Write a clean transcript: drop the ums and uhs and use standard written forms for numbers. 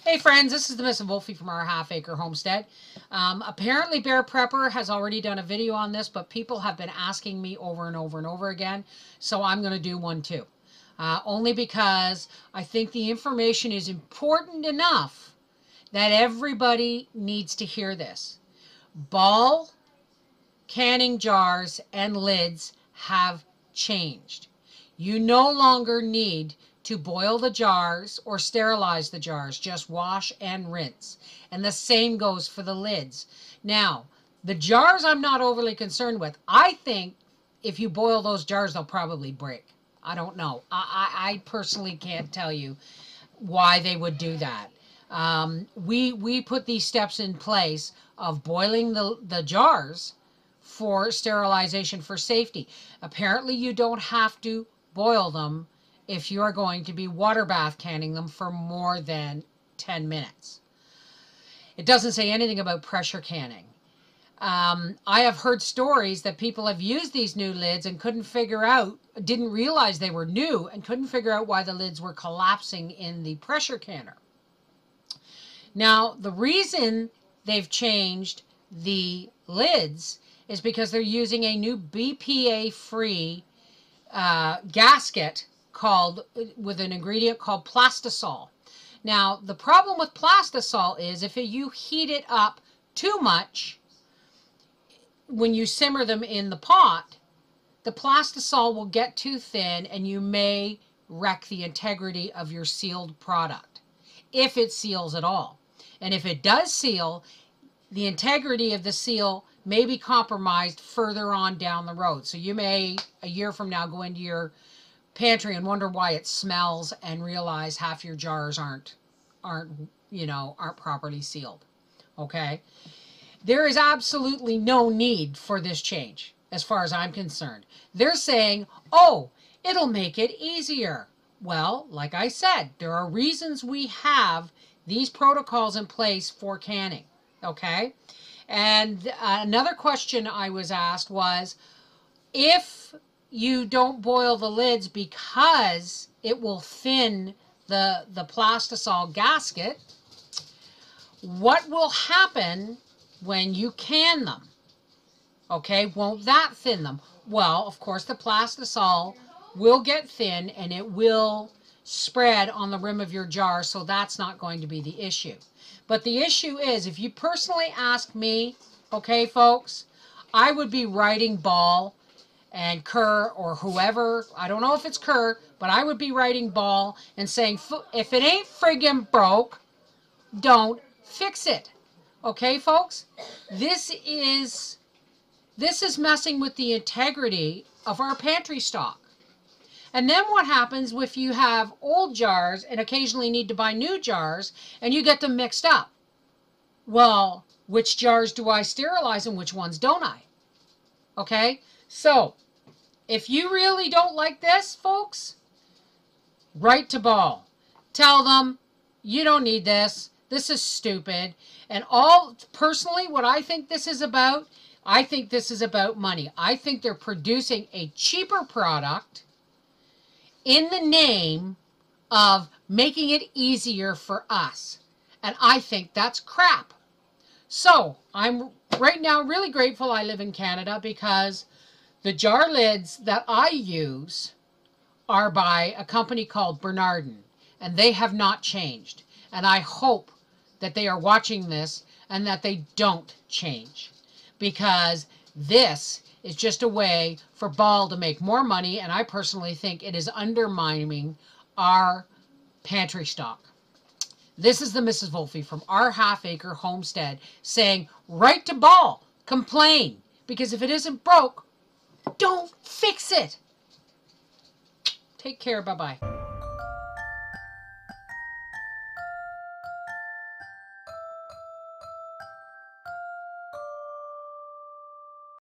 Hey friends, this is the Miss Wolfie from our Half Acre Homestead. Apparently Bear Prepper has already done a video on this, but people have been asking me over and over and over again, so I'm going to do one too. Only because I think the information is important enough that everybody needs to hear this. Ball canning jars and lids have changed. You no longer need to boil the jars or sterilize the jars. Just wash and rinse. And the same goes for the lids. Now, the jars I'm not overly concerned with. I think if you boil those jars, they'll probably break. I don't know. I personally can't tell you why they would do that. We put these steps in place of boiling the jars for sterilization for safety. Apparently you don't have to boil them if you're going to be water bath canning them for more than 10 minutes. It doesn't say anything about pressure canning. I have heard stories that people have used these new lids and didn't realize they were new and couldn't figure out why the lids were collapsing in the pressure canner. Now, the reason they've changed the lids is because they're using a new BPA-free gasket with an ingredient called plastisol. Now, the problem with plastisol is if you heat it up too much, when you simmer them in the pot, the plastisol will get too thin and you may wreck the integrity of your sealed product, if it seals at all. And if it does seal, the integrity of the seal may be compromised further on down the road. So you may, a year from now, go into your pantry and wonder why it smells and realize half your jars aren't properly sealed. Okay? There is absolutely no need for this change as far as I'm concerned. They're saying, oh, it'll make it easier. Well, like I said, there are reasons we have these protocols in place for canning. Okay? And another question I was asked was, if you don't boil the lids because it will thin the plastisol gasket, what will happen when you can them? Okay, won't that thin them? Well, of course, the plastisol will get thin and it will spread on the rim of your jar, so that's not going to be the issue. But the issue is, if you personally ask me, okay, folks, I would be writing Ball and Kerr or whoever. I don't know if it's Kerr, but I would be writing Ball and saying, if it ain't friggin' broke, don't fix it. Okay, folks? This is messing with the integrity of our pantry stock. And then what happens if you have old jars and occasionally need to buy new jars and you get them mixed up? Well, which jars do I sterilize and which ones don't I? Okay? So, if you really don't like this, folks, write to Ball. Tell them, you don't need this. This is stupid. And personally, what I think this is about, I think this is about money. I think they're producing a cheaper product in the name of making it easier for us. And I think that's crap. So, I'm right now really grateful I live in Canada, because the jar lids that I use are by a company called Bernardin, and they have not changed. And I hope that they are watching this and that they don't change, because this is just a way for Ball to make more money, and I personally think it is undermining our pantry stock. This is the Mrs. Wolfie from our Half Acre Homestead saying, write to Ball, complain, because if it isn't broke, don't fix it. Take care. Bye-bye.